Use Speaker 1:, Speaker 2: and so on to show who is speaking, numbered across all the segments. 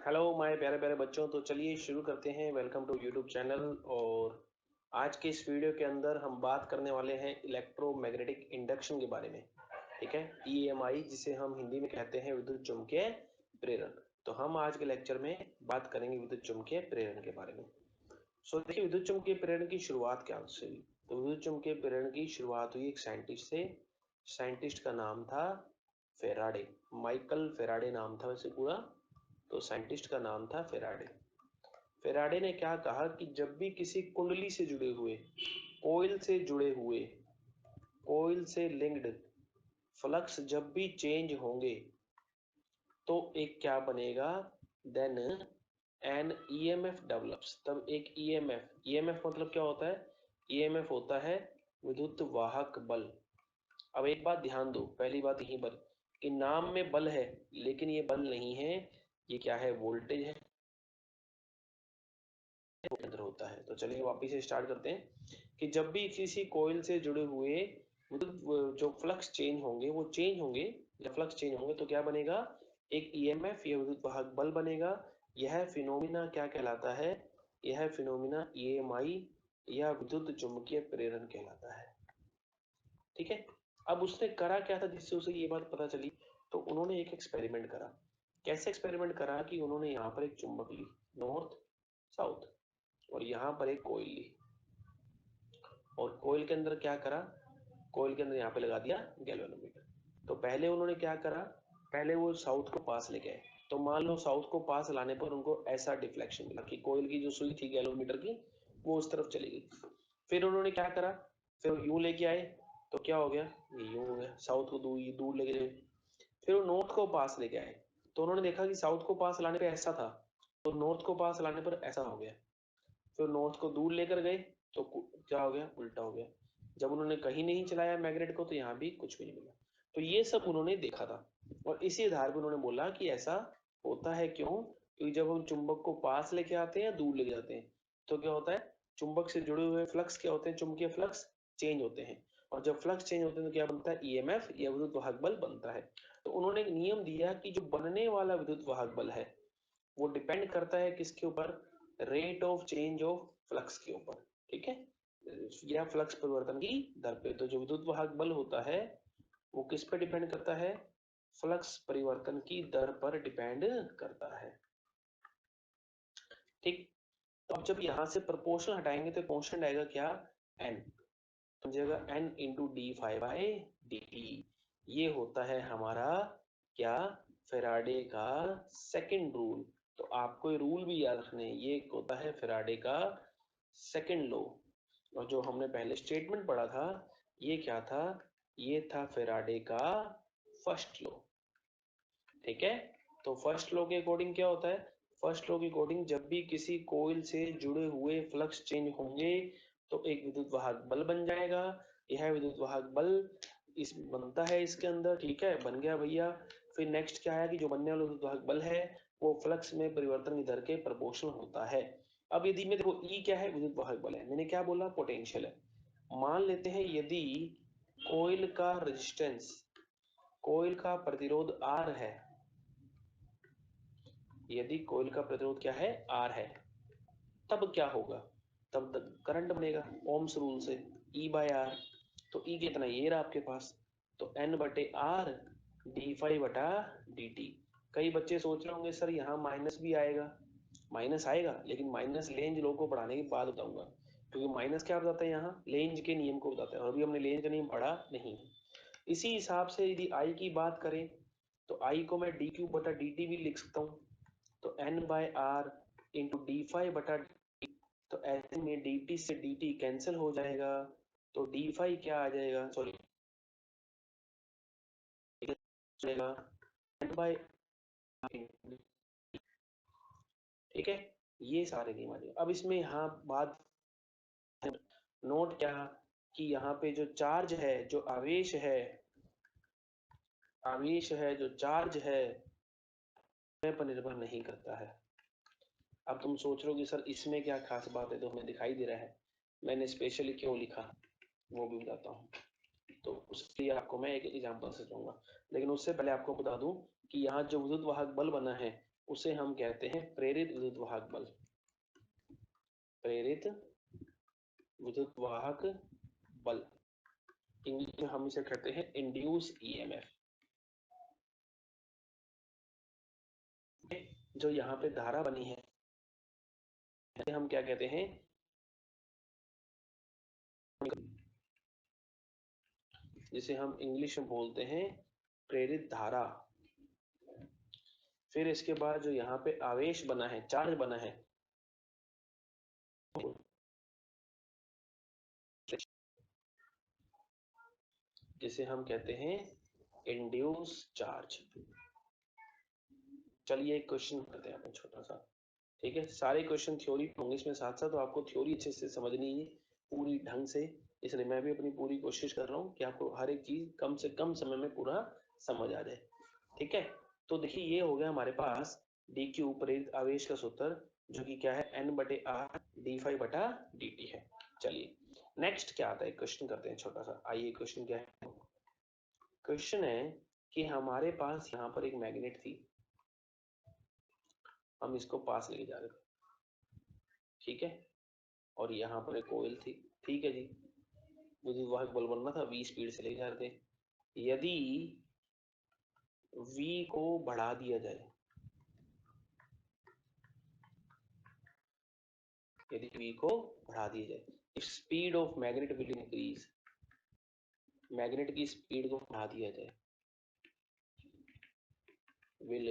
Speaker 1: Hello my प्यारे प्यारे बच्चों। तो चलिए शुरू करते हैं। Welcome to YouTube channel. और आज के इस वीडियो के अंदर हम बात करने वाले हैं इलेक्ट्रोमैग्नेटिक इंडक्शन के बारे में। ठीक है, ईएमआई जिसे हम हिंदी में कहते हैं विद्युत चुम्बकीय प्रेरण। तो हम आज के लेक्चर में बात करेंगे विद्युत चुम्बकीय प्रेरण के बारे में। देखिए, विद्युत चुम्बकीय प्रेरण की शुरुआत क्या से हुई। तो विद्युत चुम्बकीय प्रेरण की शुरुआत हुई एक साइंटिस्ट से। साइंटिस्ट का नाम था फेराडे। माइकल फेराडे नाम था वैसे पूरा। तो साइंटिस्ट का नाम था फेराडे। फेराडे ने क्या कहा कि जब भी किसी कुंडली से जुड़े हुए, कोयल से जुड़े हुए, कोयल से लिंक्ड फ्लक्स जब भी चेंज होंगे तो एक क्या बनेगा, देन एन ईएमएफ डेवलप्स। तब एक ईएमएफ, ईएमएफ मतलब क्या होता है, ईएमएफ होता है विद्युत वाहक बल। अब एक बात ध्यान दो, पहली बात यहीं पर कि नाम में बल है लेकिन ये बल नहीं है, ये क्या है, वोल्टेज है अंदर होता है। तो चलिए वापिस से स्टार्ट करते हैं कि जब भी किसी कोयल से जुड़े हुए विद्युत जो फ्लक्स चेंज होंगे, वो चेंज होंगे, जब फ्लक्स चेंज होंगे तो क्या बनेगा, एक ईएमएफ या विद्युत वाहक बल बनेगा। यह फिनोमिना क्या कहलाता है, यह फिनोमिना ईएमआई या विद्युत चुम्बकीय प्रेरण कहलाता है। ठीक है, अब उसने करा क्या था जिससे उसे ये बात पता चली। तो उन्होंने एक एक्सपेरिमेंट करा। कैसे एक्सपेरिमेंट करा कि उन्होंने यहाँ पर एक चुंबक ली, नॉर्थ साउथ, और यहाँ पर एक कोयल ली। और कोयल के अंदर क्या करा, कोयल के अंदर यहाँ पे लगा दिया गैल्वेनोमीटर। तो पहले उन्होंने क्या करा, पहले वो साउथ को पास लेके आए। तो मान लो साउथ को पास लाने पर उनको ऐसा डिफ्लेक्शन मिला कि कोयल की जो सुई थी गैल्वेनोमीटर की, वो उस तरफ चली गई। फिर उन्होंने क्या करा, फिर यूं लेके आए तो क्या हो गया, ये यूं हो गया, साउथ को दूर दूर लेके गए। फिर वो नॉर्थ को पास लेके आए तो उन्होंने देखा कि साउथ को पास लाने पे ऐसा था, तो नॉर्थ को पास लाने पर ऐसा हो गया। फिर नॉर्थ को दूर लेकर गए तो क्या हो गया, उल्टा हो गया। जब उन्होंने कहीं नहीं चलाया मैग्नेट को तो यहाँ भी कुछ भी नहीं मिला। तो ये सब उन्होंने देखा था और इसी आधार पर उन्होंने बोला कि ऐसा होता है क्यों, क्योंकि जब हम चुंबक को पास लेके आते हैं दूर लेके जाते हैं तो क्या होता है, चुंबक से जुड़े हुए फ्लक्स क्या होते हैं, चुंबकीय फ्लक्स चेंज होते हैं। और जब फ्लक्स चेंज होते हैं तो क्या बनता है, ईएमएफ या विद्युत वाहक बल बनता है। तो उन्होंने एक नियम दिया कि जो बनने वाला विद्युत वाहक बल है वो डिपेंड करता है किसके ऊपर, rate of change of flux के ऊपर। ठीक है, या फ्लक्स परिवर्तन की दर पे। तो जो विद्युत वाहक बल होता है वो किस पे डिपेंड करता है, फ्लक्स परिवर्तन की दर पर डिपेंड करता है। ठीक, तो अब जब यहां से प्रोपोर्शनल हटाएंगे तो कांस्टेंट आएगा क्या, एन। समझिएगा, N into D five by D T. ये होता है हमारा क्या, फेराडे का सेकंड रूल। तो आपको ये रूल भी याद रखने हैं, ये होता है फेराडे का सेकंड लॉ। और जो हमने पहले स्टेटमेंट पढ़ा था ये क्या था, ये था फेराडे का फर्स्ट लॉ। ठीक है, तो फर्स्ट लॉ के अकॉर्डिंग क्या होता है, फर्स्ट लॉ के अकॉर्डिंग जब भी किसी कोइल से जुड़े हुए फ्लक्स चेंज होंगे तो एक विद्युत वाहक बल बन जाएगा। यह विद्युत वाहक बल इस बनता है इसके अंदर। ठीक है, बन गया भैया। फिर नेक्स्ट क्या है कि जो बनने वाला विद्युत वाहक बल है वो फ्लक्स में परिवर्तन की दर के प्रोपोर्शनल होता है। अब यदि में देखो ई क्या है, विद्युत वाहक बल है, मैंने क्या बोला, पोटेंशियल है। मान लेते हैं यदि कोइल का रेजिस्टेंस, कोइल का प्रतिरोध आर है, यदि कोइल का प्रतिरोध क्या है, आर है, तब क्या होगा, तब करंट बनेगा ओम्स रूल से, ई बाय आर। तो ई कितना, ये रहा आपके पास, तो एन बटे आर डी फाइव बटा डी टी। कई बच्चे सोच रहे होंगे सर यहाँ माइनस भी आएगा, माइनस आएगा, लेकिन माइनस लेंज लॉ को पढ़ाने के बाद बताऊंगा, क्योंकि माइनस क्या बताता है, यहाँ लेंज के नियम को बताता है और अभी हमने लेंज का नियम पढ़ा नहीं। इसी हिसाब से यदि आई की बात करें तो आई को मैं डी क्यू बटा डी टी भी लिख सकता हूँ। तो N by R into D five बटा, तो ऐसे में डी टी से डी टी कैंसिल हो जाएगा। तो डी फाइव क्या आ जाएगा, सॉरी, जाएगा एन बाय, ठीक है, ये सारे नियम आ जाएगा। अब इसमें यहाँ बात नोट क्या, कि यहाँ पे जो चार्ज है, जो आवेश है, आवेश है जो चार्ज है समय पर निर्भर नहीं करता है। अब तुम सोच रहे हो कि सर इसमें क्या खास बात है, तो हमें दिखाई दे रहा है, मैंने स्पेशली क्यों लिखा वो भी बताता हूँ। तो उसके लिए आपको मैं एक एग्जांपल से दूंगा, लेकिन उससे पहले आपको बता दूं कि यहाँ जो विद्युत वाहक बल बना है उसे हम कहते हैं प्रेरित विद्युत वाहक बल। प्रेरित विद्युत वाहक बल, इंग्लिश में हम इसे कहते हैं इंड्यूस ईएमएफ। जो यहाँ पे धारा बनी है हम क्या कहते हैं, जिसे हम इंग्लिश में बोलते हैं प्रेरित धारा। फिर इसके बाद जो यहाँ पे आवेश बना है, चार्ज बना है, जिसे हम कहते हैं इंड्यूस चार्ज। चलिए एक क्वेश्चन करते हैं अपन छोटा सा, ठीक है। सारे क्वेश्चन थ्योरी होंगे इसमें साथ साथ, तो आपको थ्योरी अच्छे से समझनी है पूरी ढंग से, इसलिए मैं भी अपनी पूरी कोशिश कर रहा हूँ कि आपको हर एक चीज कम से कम समय में पूरा समझ आ जाए, ठीक है। तो देखिए ये हो गया हमारे पास डी क्यू प्रेरित आवेश का सूत्र, जो कि क्या है N/R d∅/dt है। चलिए नेक्स्ट क्या आता है, क्वेश्चन करते हैं छोटा सा। आइए क्वेश्चन क्या है, क्वेश्चन है कि हमारे पास यहाँ पर एक मैग्नेट थी, हम इसको पास लेके जा रहे थे, ठीक है, और यहाँ पर एक कोयल थी, ठीक है जी। विद्युत वाहक बल बनना था, v स्पीड से ले जा रहे थे। यदि v को बढ़ा दिया जाए, यदि v को बढ़ा दिया जाए, if speed of magnet will increase, magnet की स्पीड को बढ़ा दिया जाए, विल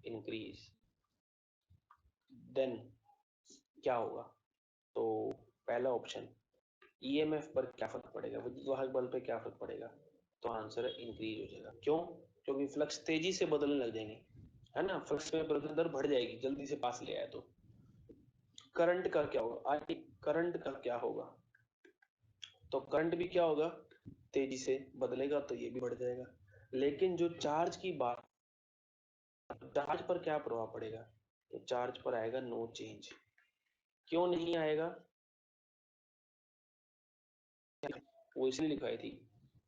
Speaker 1: इंक्रीज, देन क्या होगा। तो पहला ऑप्शन ईएमएफ पर क्या फर्क पड़ेगा, विद्युत वाहक बल पे क्या फर्क पड़ेगा, तो आंसर है इंक्रीज हो जाएगा। क्यों, क्योंकि फ्लक्स तेजी से बदलने लग जाएंगे, है ना, फ्लक्स में परिवर्तन दर बढ़ जाएगी, जल्दी से पास ले आए तो। करंट का क्या होगा, आई करंट का क्या होगा, तो करंट भी क्या होगा, तेजी से बदलेगा, तो ये भी बढ़ जाएगा। लेकिन जो चार्ज की बात, चार्ज पर क्या प्रभाव पड़ेगा, तो चार्ज पर आएगा नो चेंज। क्यों नहीं आएगा, वो इसलिए लिखाई थी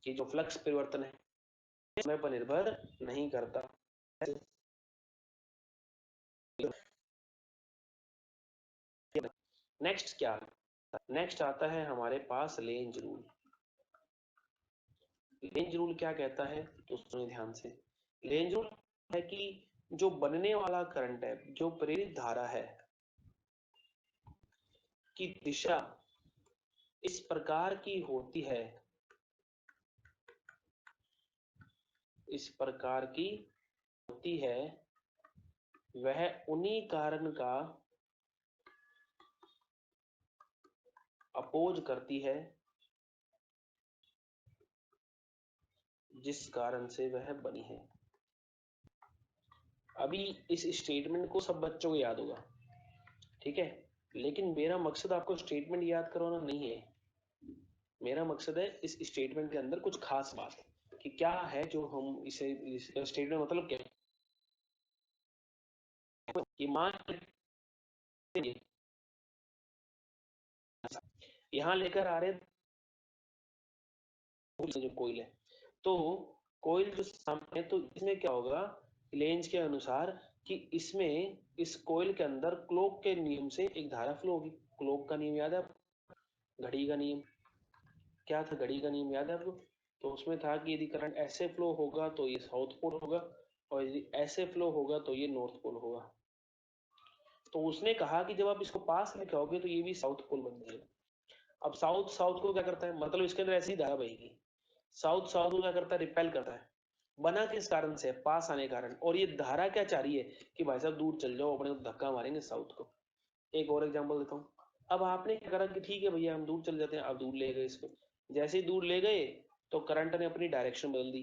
Speaker 1: कि जो फ्लक्स परिवर्तन है समय पर निर्भर नहीं करता। नेक्स्ट क्या, नेक्स्ट आता है हमारे पास लेंज रूल। लेंज रूल क्या कहता है, तो सुनिए ध्यान से। लेंज रूल है कि जो बनने वाला करंट है, जो प्रेरित धारा है की दिशा इस प्रकार की होती है, इस प्रकार की होती है, वह उन्हीं कारण का अपोज करती है जिस कारण से वह बनी है। अभी इस स्टेटमेंट को सब बच्चों को याद होगा, ठीक है, लेकिन मेरा मकसद आपको स्टेटमेंट याद करवाना नहीं है, मेरा मकसद है इस स्टेटमेंट के अंदर कुछ खास बात कि क्या है, जो हम इसे स्टेटमेंट मतलब क्या, कि मान यहाँ लेकर आ रहे जो कोयल है, तो कोयल जो सामने, तो इसमें क्या होगा, लेंज के अनुसार कि इसमें इस कोयल के अंदर क्लॉक के नियम से एक धारा फ्लो होगी। क्लॉक का नियम याद है, घड़ी का नियम क्या था, घड़ी का नियम याद है आपको, तो उसमें था कि यदि करंट ऐसे फ्लो होगा तो ये साउथ पोल होगा, और यदि ऐसे फ्लो होगा तो ये नॉर्थ पोल होगा। तो उसने कहा कि जब आप इसको पास लेके आओगे तो ये भी साउथ पोल बन जाएगा। अब साउथ साउथ को क्या करता है, मतलब इसके अंदर ऐसी धारा बहेगी, साउथ साउथ को क्या करता है, रिपेल करता है। बना किस कारण से, पास आने के कारण। और ये धारा क्या चाह रही है कि भाई साहब दूर चल जाओ, अपने को धक्का मारेंगे साउथ को। एक और एग्जांपल देता हूँ। अब आपने क्या करा कि ठीक है भैया हम दूर चल जाते हैं, अब दूर ले गए इसको, जैसे ही दूर ले गए तो करंट ने अपनी डायरेक्शन बदल दी,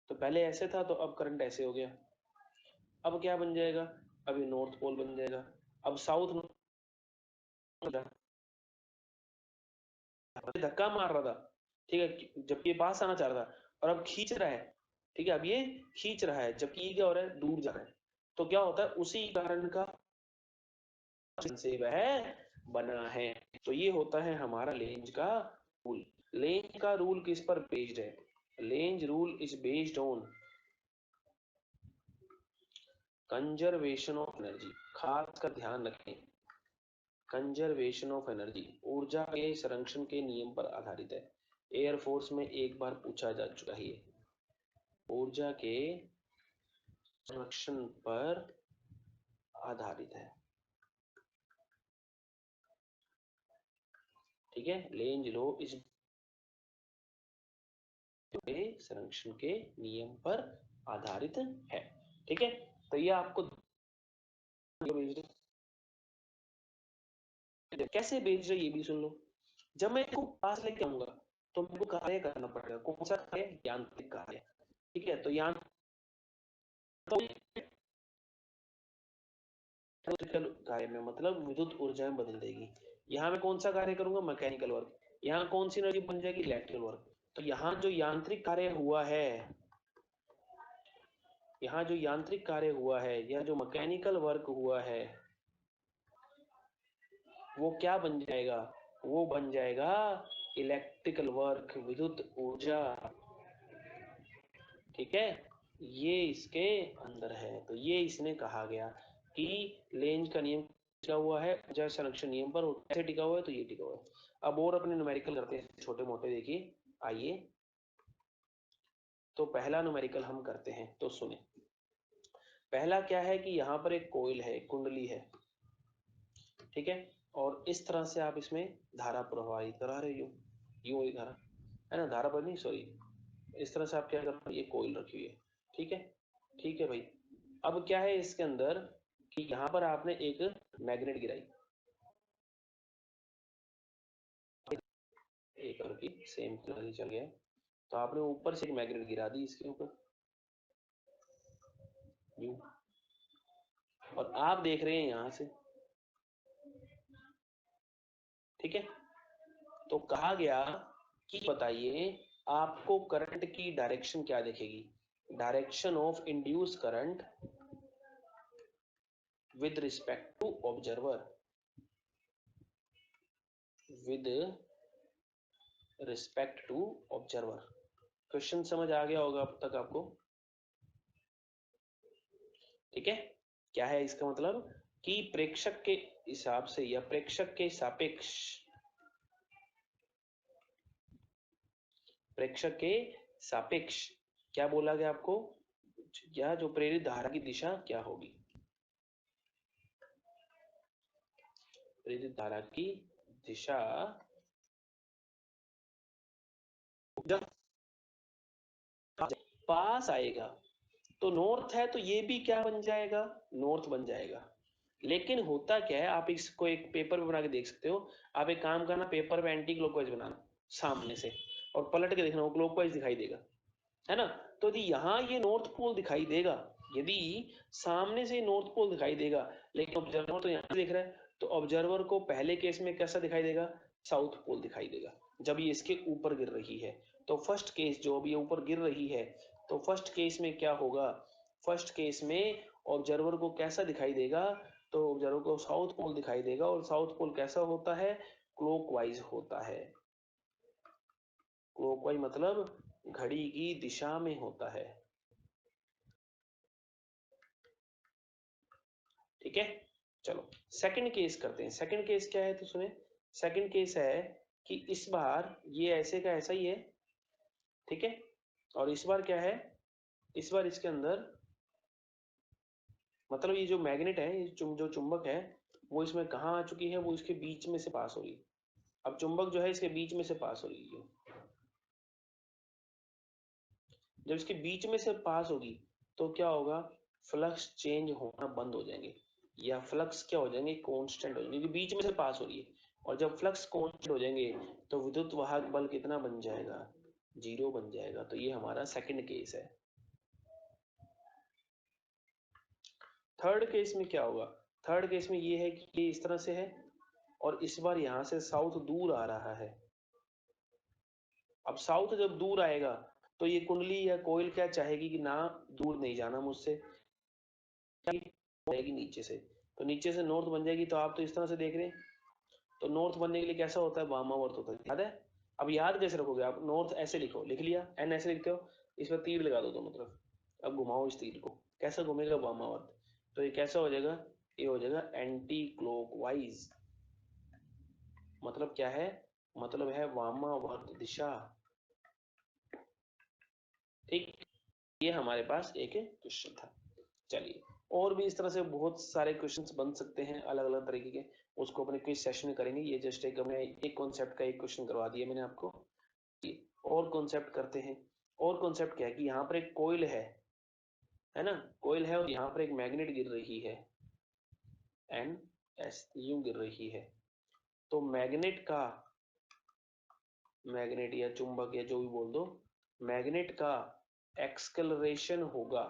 Speaker 1: तो पहले ऐसे था तो अब करंट ऐसे हो गया। अब क्या बन जाएगा, अभी नॉर्थ पोल बन जाएगा। अब साउथ धक्का मार रहा था, ठीक है, जबकि ये पास आना चाह रहा था, और अब खींच रहा है, ठीक है, अब ये खींच रहा है, जबकि ये क्या हो रहा है, दूर जा रहा है। तो क्या होता है, उसी कारण का से वह बना है। तो ये होता है हमारा लेंज का रूल। लेंज का रूल किस पर बेस्ड है, length rule is based on conservation of energy, खास कर ध्यान रखें, कंजर्वेशन ऑफ एनर्जी ऊर्जा के संरक्षण के नियम पर आधारित है। एयरफोर्स में एक बार पूछा जा चुका है ये, ऊर्जा के संरक्षण पर आधारित है। ठीक है, लेंज लॉ इस संरक्षण के नियम पर आधारित है। ठीक है, तो ये आपको कैसे बेच रहे ये भी सुन लो। जब मैं इसको पास लेके आऊंगा तो मेरे को कार्य करना पड़ेगा, कौन सा कार्य? यांत्रिक कार्य। ठीक है, तो यांत्रिकल कार्य में मतलब विद्युत ऊर्जा में बदल देगी। यहाँ मैं कौन सा कार्य करूंगा? Mechanical work. यहाँ कौन सी एनर्जी बन जाएगी? Electrical work. तो यहाँ जो यांत्रिक कार्य हुआ है, यहाँ जो यांत्रिक कार्य हुआ है या जो मैकेनिकल वर्क हुआ है वो क्या बन जाएगा? वो बन जाएगा इलेक्ट्रिकल वर्क, विद्युत ऊर्जा। ठीक है, ये इसके अंदर है। तो ये इसने कहा गया कि लेंज का नियम टिका हुआ है ऊर्जा संरक्षण नियम पर। कैसे टिका हुआ है? तो ये टिका हुआ है। अब और अपने न्यूमेरिकल करते हैं छोटे मोटे, देखिए आइए। तो पहला न्यूमेरिकल हम करते हैं, तो सुने। पहला क्या है कि यहाँ पर एक कोयल है, एक कुंडली है। ठीक है, और इस तरह से आप इसमें धारा प्रवाहित करा रहे हो, यूं ही धारा है ना, धारा पर नहीं, सॉरी, इस तरह से आप क्या कर रहे हो, ये कोयल रखी हुई है। ठीक है, ठीक है भाई। अब क्या है इसके अंदर कि यहाँ पर आपने एक मैग्नेट गिराई, एक और की सेम कलर ही चल गया। तो आपने ऊपर से एक मैग्नेट गिरा दी इसके ऊपर, यूं, और आप देख रहे हैं यहां से। ठीक है, तो कहा गया कि बताइए आपको करंट की डायरेक्शन क्या दिखेगी? Direction of induced current with respect to observer, with respect to observer. Question समझ आ गया होगा अब तक आपको? ठीक है, क्या है इसका मतलब कि प्रेक्षक के हिसाब से या प्रेक्षक के सापेक्ष, प्रेक्षक के सापेक्ष क्या बोला गया आपको? या जो प्रेरित धारा की दिशा क्या होगी? प्रेरित धारा की दिशा जब पास आएगा तो नॉर्थ है, तो ये भी क्या बन जाएगा? नॉर्थ बन जाएगा। लेकिन होता क्या है, आप इसको एक पेपर पे बना के देख सकते हो। आप एक काम करना, पेपर पे एंटी क्लॉकवाइज बनाना सामने से, और पलट के देखना, वो क्लॉकवाइज दिखाई देगा, है ना। तो यदि यहाँ ये नॉर्थ पोल दिखाई देगा, यदि सामने से नॉर्थ पोल दिखाई देगा, लेकिन ऑब्जर्वर तो यहाँ देख रहा है, तो ऑब्जर्वर को पहले केस में कैसा दिखाई देगा? साउथ पोल दिखाई देगा, जब ये इसके ऊपर गिर रही है। तो फर्स्ट केस जो अभी ऊपर गिर रही है, तो फर्स्ट केस में क्या होगा? फर्स्ट केस में ऑब्जर्वर को कैसा दिखाई देगा? तो ऑब्जर्वर को साउथ पोल दिखाई देगा, और साउथ पोल कैसा होता है? क्लॉकवाइज होता है। क्लॉकवाइज मतलब घड़ी की दिशा में होता है। ठीक है, चलो सेकंड केस करते हैं। सेकंड केस क्या है तो सुने। सेकंड केस है कि इस बार ये ऐसे का ऐसा ही है। ठीक है, और इस बार क्या है? इस बार इसके अंदर मतलब ये जो मैग्नेट है, ये जो चुंबक है, वो इसमें कहाँ आ चुकी है? वो इसके बीच में से पास हो रही। अब चुंबक जो है इसके बीच में से पास हो रही है। जब इसके बीच में से पास होगी तो क्या होगा? फ्लक्स चेंज होना बंद हो जाएंगे, या फ्लक्स क्या हो जाएंगे? कांस्टेंट हो जाएंगे, क्योंकि बीच में से पास हो रही है। और जब फ्लक्स कांस्टेंट हो जाएंगे तो विद्युत वाहक बल कितना बन जाएगा? जीरो बन जाएगा। तो ये हमारा सेकंड केस है। थर्ड केस में क्या होगा? थर्ड केस में ये है कि ये इस तरह से है, और इस बार यहां से साउथ दूर आ रहा है। अब साउथ जब दूर आएगा तो ये कुंडली या कोयल क्या चाहेगी कि ना, दूर नहीं जाना मुझसे, जाएगी नीचे से। तो नीचे से नॉर्थ बन जाएगी। तो आप तो इस तरह से देख रहे हैं, तो नॉर्थ बनने के लिए कैसा होता है? वामावर्त होता है, याद है? अब याद कैसे रखोगे आप? नॉर्थ ऐसे लिखो, लिख लिया, एन ऐसे लिखते हो, इस पर तीर लगा दो दोनों तरफ। अब घुमाओ इस तीर को, कैसा घूमेगा? वामावर्त। तो ये कैसा हो जाएगा, ये हो जाएगा एंटी क्लॉकवाइज। मतलब क्या है, मतलब है वामावर्त दिशा। ठीक, ये हमारे पास एक क्वेश्चन था। चलिए, और भी इस तरह से बहुत सारे क्वेश्चंस बन सकते हैं अलग अलग तरीके के, उसको अपने क्विज सेशन में करेंगे। ये जस्ट एक हमने एक कॉन्सेप्ट का एक क्वेश्चन करवा दिया मैंने आपको। और कॉन्सेप्ट करते हैं। और कॉन्सेप्ट क्या है कि यहाँ पर एक कोयल है ना, कोयल है और यहाँ पर एक मैग्नेट गिर रही है, एन एस यूं गिर रही है। तो मैग्नेट का, मैग्नेट या चुंबक या जो भी बोल दो, मैग्नेट का एक्सकलरेशन होगा,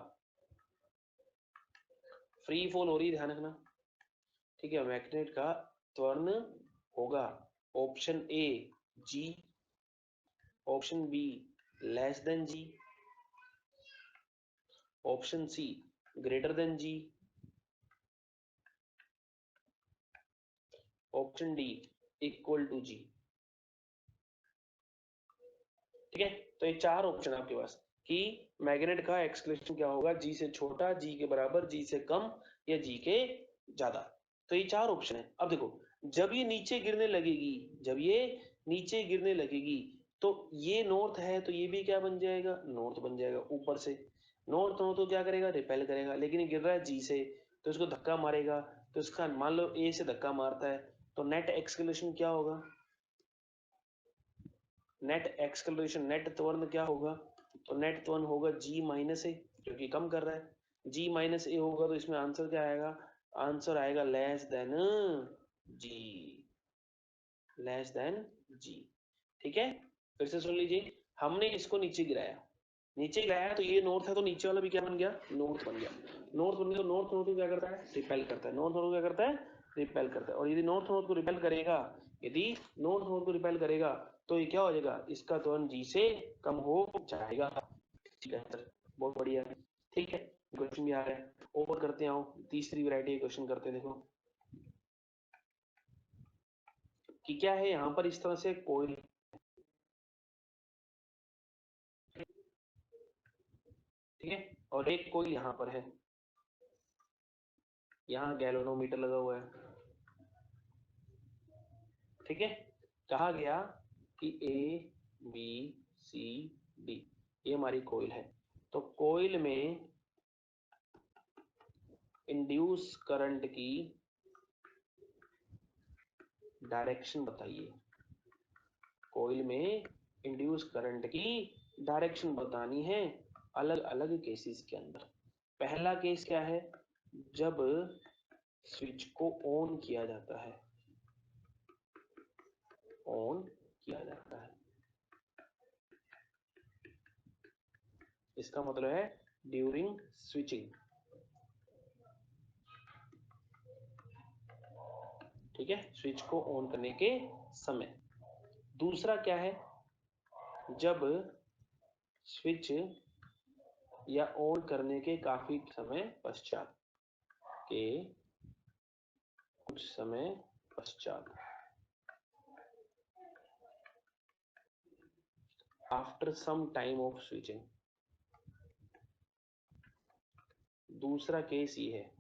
Speaker 1: फ्री फॉल हो रही है ध्यान रखना, ठीक है। मैग्नेट का त्वरण होगा option A G, option B less than G, option C greater than G, option D equal to G. ठीक है, तो ये चार ऑप्शन है आपके पास कि मैग्नेट का एक्सकलेशन क्या होगा, जी से छोटा, जी के बराबर, जी से कम, या जी के ज्यादा। तो ये चार ऑप्शन है। अब देखो, जब ये नीचे गिरने लगेगी, जब ये नीचे गिरने लगेगी, तो ये नॉर्थ है तो ये भी क्या बन जाएगा, नॉर्थ बन जाएगा ऊपर से। नॉर्थ हो तो क्या करेगा, रिपेल करेगा, लेकिन ये गिर रहा है जी से तो इसको धक्का मारेगा। तो इसका मान लो ए से धक्का मारता है तो नेट एक्सकलेशन क्या होगा, नेट एक्सकलरेशन, नेट त्वरण क्या होगा, तो नेट त्वरण होगा जी माइनस ए, जो कि कम कर रहा है। जी माइनस ए होगा तो इसमें आंसर क्या आएगा, आंसर आएगा लेस देन जी, लेस देन जी। ठीक है, फिर से सुन लीजिए, हमने इसको नीचे गिराया, नीचे गिराया तो ये नॉर्थ है तो नीचे वाला भी क्या बन गया, नॉर्थ बन गया। नॉर्थ बन गया तो नॉर्थ नॉर्थ को क्या करता है, रिपेल करता है। नॉर्थ नॉर्थ को क्या करता है, रिपेल करता है। और यदि नॉर्थ नॉर्थ को रिपेल करेगा, यदि नॉर्थ नॉर्थ को रिपेल करेगा तो ये क्या हो जाएगा, इसका त्वरण जी से कम हो जाएगा। ठीक है सर, बहुत बढ़िया है। ठीक है, क्वेश्चन भी आ रहा है, ओवर करते हैं। आओ तीसरी वैरायटी क्वेश्चन करते हैं। देखो कि क्या है यहाँ पर, इस तरह से कोई, ठीक है, और एक कोई यहाँ पर है, यहाँ गैल्वेनोमीटर लगा हुआ है। ठीक है, कहा गया कि ए बी सी डी ये हमारी कोयल है। तो कोयल में इंड्यूस करंट की डायरेक्शन बताइए, कोयल में इंड्यूस करंट की डायरेक्शन बतानी है अलग अलग केसेस के अंदर। पहला केस क्या है, जब स्विच को ऑन किया जाता है, ऑन किया जाता है, इसका मतलब है ड्यूरिंग स्विचिंग। ठीक है, स्विच को ऑन करने के समय। दूसरा क्या है, जब स्विच या ऑन करने के काफी समय पश्चात, के कुछ समय पश्चात, after some time of switching. दूसरा केस ये है।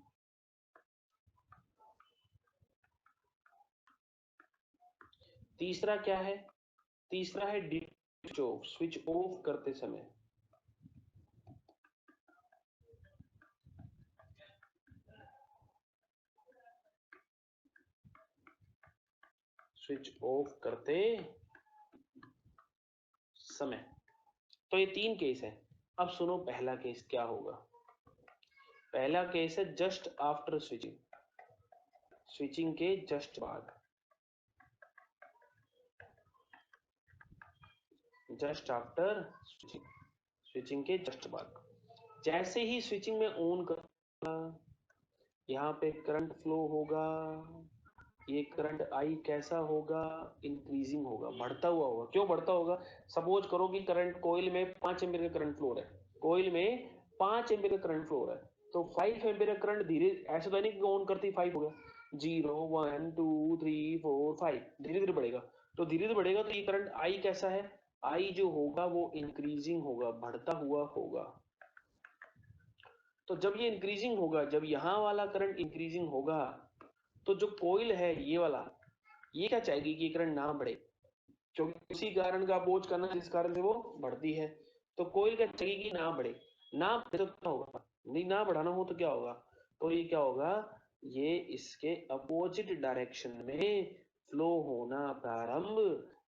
Speaker 1: तीसरा क्या है, तीसरा है स्विच ऑफ, स्विच ऑफ करते समय। स्विच ऑफ करते समय। तो ये तीन केस है। अब सुनो पहला केस क्या होगा। पहला केस है जस्ट आफ्टर स्विचिंग, स्विचिंग के जस्ट बाद, जस्ट आफ्टर स्विचिंग, स्विचिंग के जस्ट बाद। जैसे ही स्विचिंग में ऑन कर, यहाँ पे करंट फ्लो होगा, ये करंट आई कैसा होगा, इंक्रीजिंग होगा, बढ़ता हुआ होगा। क्यों बढ़ता होगा, सपोज करो कि करंट कोयल में 5 एम्पीयर का करंट फ्लो हो रहा है, कोयल में 5 एम्पीयर का करंट फ्लो हो रहा है, तो 5 एम्पीयर का करंट धीरे, ऐसा तो नहीं कि ऑन करते ही 5 हो गया, 0 1 2 3 4 5, धीरे धीरे बढ़ेगा। तो धीरे धीरे बढ़ेगा तो ये करंट आई कैसा है, आई जो होगा वो इंक्रीजिंग होगा, बढ़ता हुआ होगा। तो जब ये इंक्रीजिंग होगा, जब यहाँ वाला करंट इंक्रीजिंग होगा, तो जो कोयल है ये वाला, ये क्या चाहेगी कि करंट ना बढ़े, क्योंकि उसी कारण का अपोज करना जिस कारण से वो बढ़ती है। तो कोयल क्या चाहेगी कि ना बढ़े, ना बढ़े तो क्या होगा, नहीं ना बढ़ाना हो तो क्या होगा, तो ये क्या होगा, ये इसके अपोजिट डायरेक्शन में फ्लो होना प्रारंभ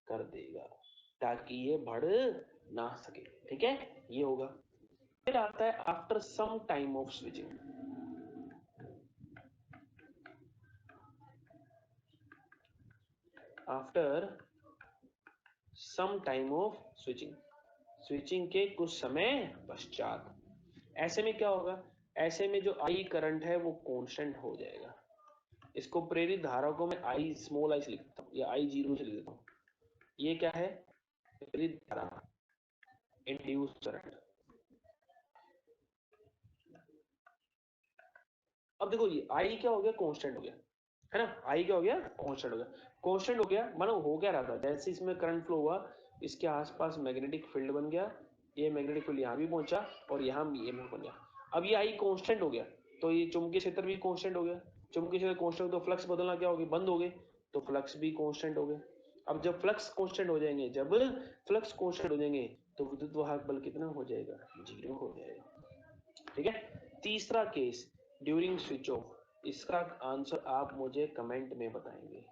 Speaker 1: कर देगा ताकि ये बढ़ ना सके। ठीक है, ये होगा। फिर आता है after some time of switching. After some time of switching, switching के कुछ समय पश्चात ऐसे में क्या होगा, ऐसे में जो आई करंट है वो कांस्टेंट हो जाएगा। इसको प्रेरित धारा को मैं आई स्मॉल आई से लिखता हूँ या आई जीरो से लिख देता हूँ। ये क्या है, प्रेरित धारा, इंड्यूस करंट। अब देखो ये आई क्या हो गया, कांस्टेंट हो गया, है ना, आई क्या हो गया, कांस्टेंट हो गया। कांस्टेंट हो गया मानो हो क्या रहा था, जैसे इसमें करंट फ्लो हुआ इसके आसपास मैग्नेटिक फील्ड बन गया, ये मैग्नेटिक फील्ड यहाँ भी पहुंचा और यहाँ भी ये बन गया। अब ये आई कांस्टेंट हो गया तो ये चुंबकीय क्षेत्र भी कांस्टेंट हो गया, चुंबकीय क्षेत्र कांस्टेंट तो फ्लक्स बदलना क्या हो गया, बंद हो गए, तो फ्लक्स भी कांस्टेंट हो गया। अब जब फ्लक्स कांस्टेंट हो जाएंगे, जब फ्लक्स कांस्टेंट हो जाएंगे तो विद्युत वाहक बल कितना हो जाएगा, जीरो हो जाएगा। ठीक है, तीसरा केस ड्यूरिंग स्विच ऑफ, इसका आंसर आप मुझे कमेंट में बताएंगे।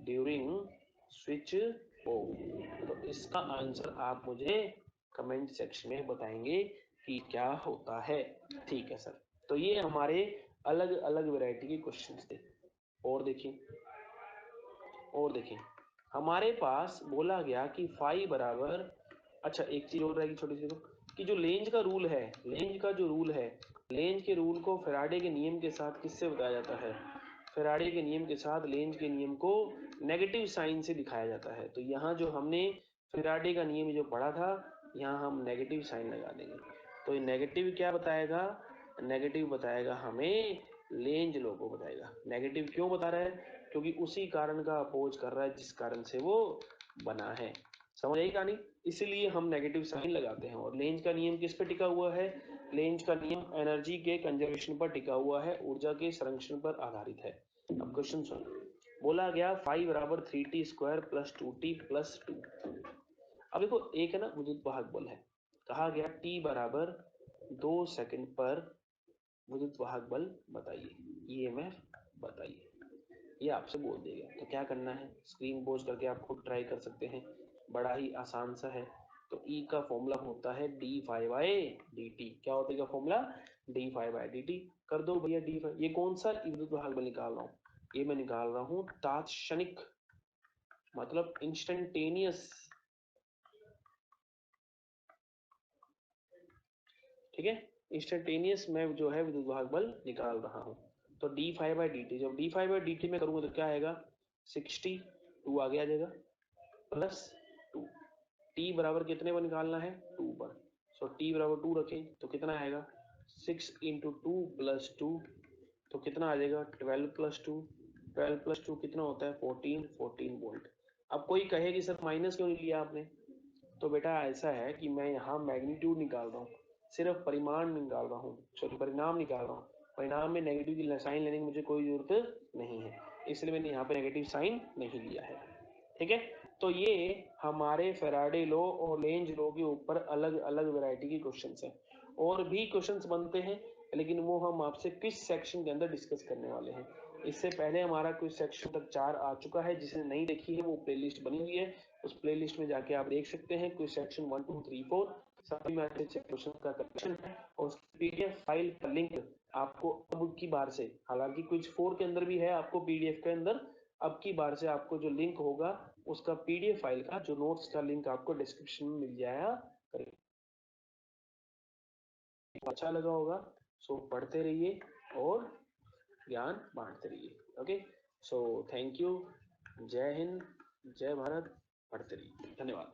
Speaker 1: ड्यूरिंग स्विच ऑफ, तो इसका आंसर आप मुझे कमेंट सेक्शन में बताएंगे कि क्या होता है। ठीक है सर, तो ये हमारे अलग अलग वैरायटी के क्वेश्चंस थे। और देखिए, और देखिए हमारे पास बोला गया कि फाई बराबर, अच्छा एक चीज और रहेगी छोटी सी, कि जो लेंज का रूल है, लेंज का जो रूल है, लेंज के रूल को फैराडे के नियम के साथ किससे बताया जाता है, फैराडे के नियम के साथ लेंज के नियम को नेगेटिव साइन से दिखाया जाता है। तो यहाँ जो हमने फैराडे का नियम जो पढ़ा था, यहाँ हम नेगेटिव साइन लगा देंगे। तो ये नेगेटिव क्या बताएगा, नेगेटिव बताएगा हमें लेंज लॉ को बताएगा। नेगेटिव क्यों बता रहा है, क्योंकि उसी कारण का अपोज कर रहा है जिस कारण से वो बना है। समझ आई कहानी, इसीलिए हम नेगेटिव साइन लगाते हैं। और लेंज का नियम किस पे टिका हुआ है, लेंज का नियम एनर्जी के कंजर्वेशन पर टिका हुआ है, ऊर्जा के संरक्षण पर आधारित है। अब क्वेश्चन सुनो, बोला गया फाइव बराबर 3t square plus 2t plus 2। अब देखो एक है ना विद्युत वाहक बल है, कहा गया t बराबर 2 सेकंड पर विद्युत वाहक बल बताइए, ईएमएफ बताइए, ये आपसे बोल देगा। तो क्या करना है, स्क्रीन पोज करके आप खुद ट्राई कर सकते हैं, बड़ा ही आसान सा है। तो ई का फॉर्मूला होता है D five by D T. क्या होता है का formula, D five by D T. कर दो भैया डी फाइव। ये कौन सा विद्युत वाहक बल निकाल रहा हूँ, ये मैं निकाल रहा हूँ तात्क्षणिक, मतलब इंस्टेंटेनियस। ठीक है, इंस्टेंटेनियस में जो है विद्युत वाहक बल निकाल रहा हूँ। तो D five by D T, जब D five by D T में करूंगा तो क्या आएगा, 62 आगे आ जाएगा प्लस 2। टी बराबर कितने पर निकालना है, 2 पर। सो टी बराबर 2 रखें तो कितना आएगा, 6 इंटू 2 प्लस 2, तो कितना आ जाएगा 12 प्लस 2, 12 प्लस 2 कितना होता है 14, 14 वोल्ट। अब कोई कहे कि सर माइनस क्यों नहीं लिया आपने, तो बेटा ऐसा है कि मैं यहाँ मैग्नीट्यूड निकाल रहा हूँ, सिर्फ परिमाण निकाल रहा हूँ, सॉरी परिणाम निकाल रहा हूँ। परिणाम में नेगेटिव की साइन लेने की मुझे कोई जरूरत नहीं है, इसलिए मैंने यहाँ पे नेगेटिव साइन नहीं लिया है। ठीक है, तो ये हमारे फैराडे लॉ और लेंज लॉ के ऊपर अलग अलग वैरायटी के क्वेश्चंस हैं। और भी क्वेश्चंस बनते हैं लेकिन वो हम आपसे क्विज सेक्शन के अंदर डिस्कस करने वाले हैं। इससे पहले हमारा क्विज सेक्शन तक 4 आ चुका है, जिसने नहीं देखी है वो प्लेलिस्ट बनी हुई है, उस प्लेलिस्ट में जाके आप देख सकते हैं। क्विज सेक्शन 1 2 3 4 सभी मैसेज से क्वेश्चन का कलेक्शन है और उसकी पीडीएफ फाइल का लिंक आपको अब की बार से, हालांकि क्विज 4 के अंदर भी है आपको पीडीएफ के अंदर, अब की बार से आपको जो लिंक होगा उसका पीडीएफ फाइल का जो नोट्स का लिंक आपको डिस्क्रिप्शन में मिल जाया करेगा। अच्छा लगा होगा, सो पढ़ते रहिए और ज्ञान बांटते रहिए। ओके, सो थैंक यू, जय हिंद, जय भारत, पढ़ते रहिए, धन्यवाद।